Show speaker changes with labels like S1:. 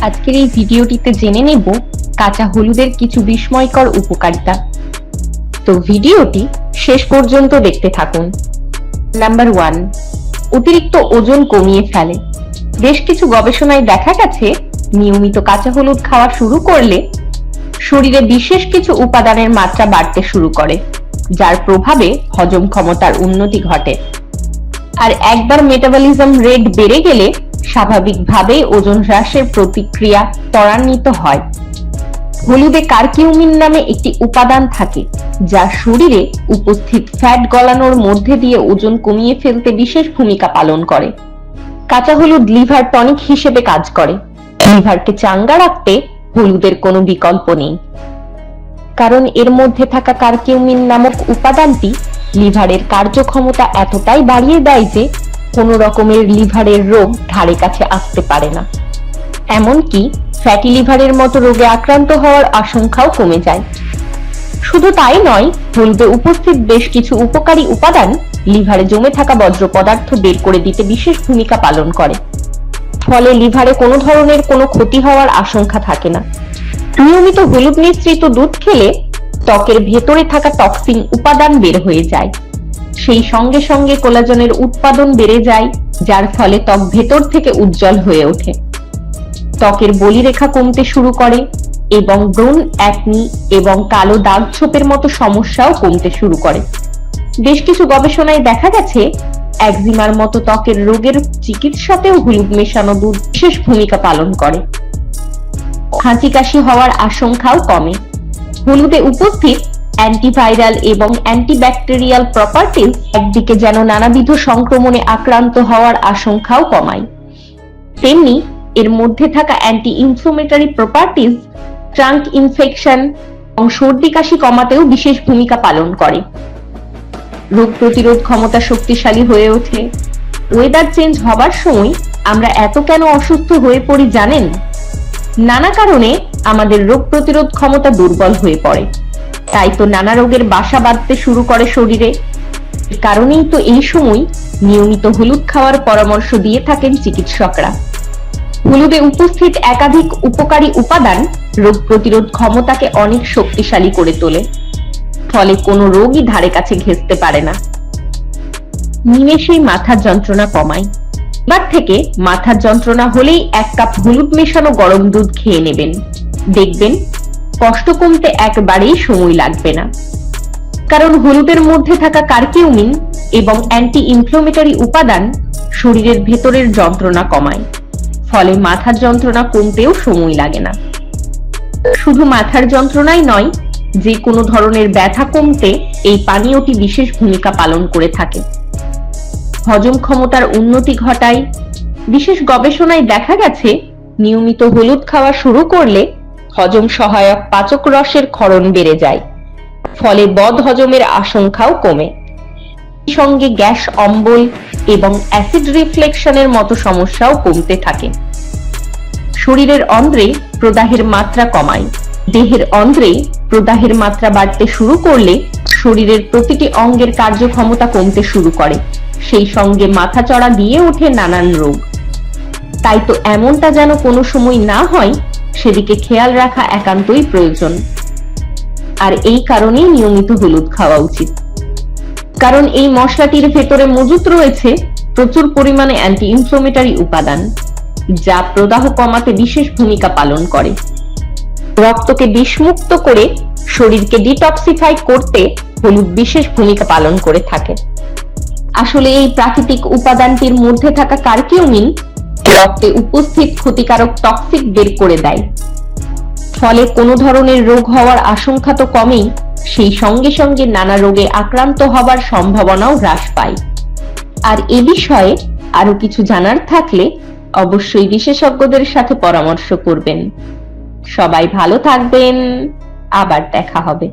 S1: আজকের এই ভিডিওটিতে জেনে নেব কাঁচা হলুদের কিছু বিস্ময়কর উপকারিতা। তো ভিডিওটি শেষ পর্যন্ত দেখতে থাকুন। নাম্বার 1, অতিরিক্ত ওজন কমিয়ে ফেলে। বেশ কিছু গবেষণায় দেখা গেছে নিয়মিত কাঁচা হলুদ খাওয়া শুরু করলে শরীরে বিশেষ কিছু উপাদানের মাত্রা বাড়তে শুরু করে, যার প্রভাবে হজম ক্ষমতার উন্নতি ঘটে। আর একবার মেটাবলিজম রেট বেড়ে গেলে স্বাভাবিকভাবেই ওজন হ্রাসের প্রতিক্রিয়া ত্বরান্বিত হয়। হলুদে কারকিউমিন নামে একটি উপাদান থাকে, যা শরীরে উপস্থিত ফ্যাট গলানোর মধ্যে দিয়ে ওজন কমিয়ে ফেলতে বিশেষ ভূমিকা পালন করে। কাঁচা হলুদ লিভার টনিক হিসেবে কাজ করে। লিভারকে চাঙ্গা রাখতে হলুদের কোনো বিকল্প নেই, কারণ এর মধ্যে থাকা কারকিউমিন নামক উপাদানটি লিভারের কার্যক্ষমতা এতটাই বাড়িয়ে দেয় যে কোনো রকমের লিভারের রোগ ধারে কাছে আসতে পারে না। এমনকি ফ্যাটি লিভারের মতো রোগে আক্রান্ত হওয়ার আশঙ্কাও কমে যায়। শুধু তাই নয়, হলুদে উপস্থিত বেশ কিছু উপকারী উপাদান লিভারে জমে থাকা বর্জ্য পদার্থ বের করে দিতে বিশেষ ভূমিকা পালন করে। ফলে লিভারে কোনো ধরনের কোনো ক্ষতি হওয়ার আশঙ্কা থাকে না। নিয়মিত হলুদ মিশ্রিত দুধ খেলে ত্বকের ভেতরে থাকা টক্সিন উপাদান বের হয়ে যায়। সেই সঙ্গে সঙ্গে কোলাজেনের উৎপাদন বেড়ে যায়, যার ফলে ত্বক ভেতর থেকে উজ্জ্বল হয়ে ওঠে। ত্বকের বলিরেখা কমতে শুরু করে এবং ব্রণ, অ্যাকনি এবং কালো দাগ ছোপের মতো সমস্যাও কমতে শুরু করে। বেশ কিছু গবেষণায় দেখা গেছে একজিমার মতো ত্বকের রোগের চিকিৎসাতেও হলুদ মেশানো দুধ বিশেষ ভূমিকা পালন করে। হাঁচি কাশি হওয়ার আশঙ্কাও কমে। হলুদে উপস্থিত অ্যান্টিভাইরাল এবং অ্যান্টিব্যাকটেরিয়াল প্রপার্টিজ একদিকে যেন নানাবিধ সংক্রমণে আক্রান্ত হওয়ার আশঙ্কাও কমায়, তেমনি এর মধ্যে থাকা anti inflammatory properties trunk infection এবং সর্দি কাশি কমাতেও বিশেষ ভূমিকা পালন করে। রোগ প্রতিরোধ ক্ষমতা শক্তিশালী হয়ে ওঠে। ওয়েদার চেঞ্জ হবার সময় আমরা এত কেন অসুস্থ হয়ে পড়ি জানেন? নানা কারণে আমাদের রোগ প্রতিরোধ ক্ষমতা দুর্বল হয়ে পড়ে, তাই তো নানা রোগের বাসা বাঁধতে শুরু করে শরীরে। কারণেই তো এই সময় নিয়মিত হলুদ খাওয়ার পরামর্শ দিয়ে থাকেন চিকিৎসকরা। হলুদে উপস্থিত একাধিক উপকারী উপাদান রোগ প্রতিরোধ ক্ষমতাকে অনেক শক্তিশালী করে তোলে, ফলে কোনো রোগই ধারে কাছে ঘেঁষতে পারে না। নিমেষেই মাথার যন্ত্রণা কমায়। এবার থেকে মাথার যন্ত্রণা হলেই 1 কাপ হলুদ মেশানো গরম দুধ খেয়ে নেবেন, দেখবেন কষ্ট কমতে একবারেই সময় লাগবে না। কারণ হলুদের মধ্যে থাকা কারকিউমিন এবং অ্যান্টি ইনফ্লামেটরি উপাদান শরীরের ভেতরের যন্ত্রণা কমায়, ফলে মাথার যন্ত্রণা কমতেও সময় লাগে না। শুধু মাথার যন্ত্রণাই নয়, যে কোনো ধরনের ব্যথা কমতে এই পানীয়টি বিশেষ ভূমিকা পালন করে থাকে। হজম ক্ষমতার উন্নতি ঘটায়। বিশেষ গবেষণায় দেখা গেছে নিয়মিত হলুদ খাওয়া শুরু করলে হজম সহায়ক পাচক রসের ক্ষরণ বেড়ে যায়, ফলে বদ হজমের আশঙ্কাও কমে। সঙ্গে গ্যাস, অম্বল এবং অ্যাসিড রিফ্লেকশনের মতো সমস্যাও কমতে থাকে। শরীরের অন্ত্রে প্রদাহের মাত্রা কমায়। দেহের অন্ত্রে প্রদাহের মাত্রা বাড়তে শুরু করলে শরীরের প্রতিটি অঙ্গের কার্যক্ষমতা কমতে শুরু করে, সেই সঙ্গে মাথা চড়া দিয়ে ওঠে নানান রোগ। তাই তো এমনটা যেন কোনো সময় না হয়, সেদিকে খেয়াল রাখা একান্তই প্রয়োজন। আর এই কারণেই নিয়মিত হলুদ খাওয়া উচিত, কারণ এই মশলাটির ভেতরে মজুত রয়েছে প্রচুর পরিমাণে অ্যান্টি ইনফ্লামেটরি উপাদান, যা প্রদাহ কমাতে বিশেষ ভূমিকা পালন করে। রক্তকে বিষমুক্ত করে শরীরকে ডিটক্সিফাই করতে হলুদ বিশেষ ভূমিকা পালন করে থাকে। আসলে এই প্রাকৃতিক উপাদানটির মধ্যে থাকা কারকিউমিন রক্তে উপস্থিত ক্ষতিকারক টক্সিক বের করে দেয়, ফলে কোনো ধরনের রোগ হওয়ার আশঙ্কা তো কমেই, সেই সঙ্গে সঙ্গে নানা রোগে আক্রান্ত হবার সম্ভাবনাও হ্রাস পায়। আর এ বিষয়ে আরো কিছু জানার থাকলে অবশ্যই বিশেষজ্ঞদের সাথে পরামর্শ করবেন। সবাই ভালো থাকবেন, আবার দেখা হবে।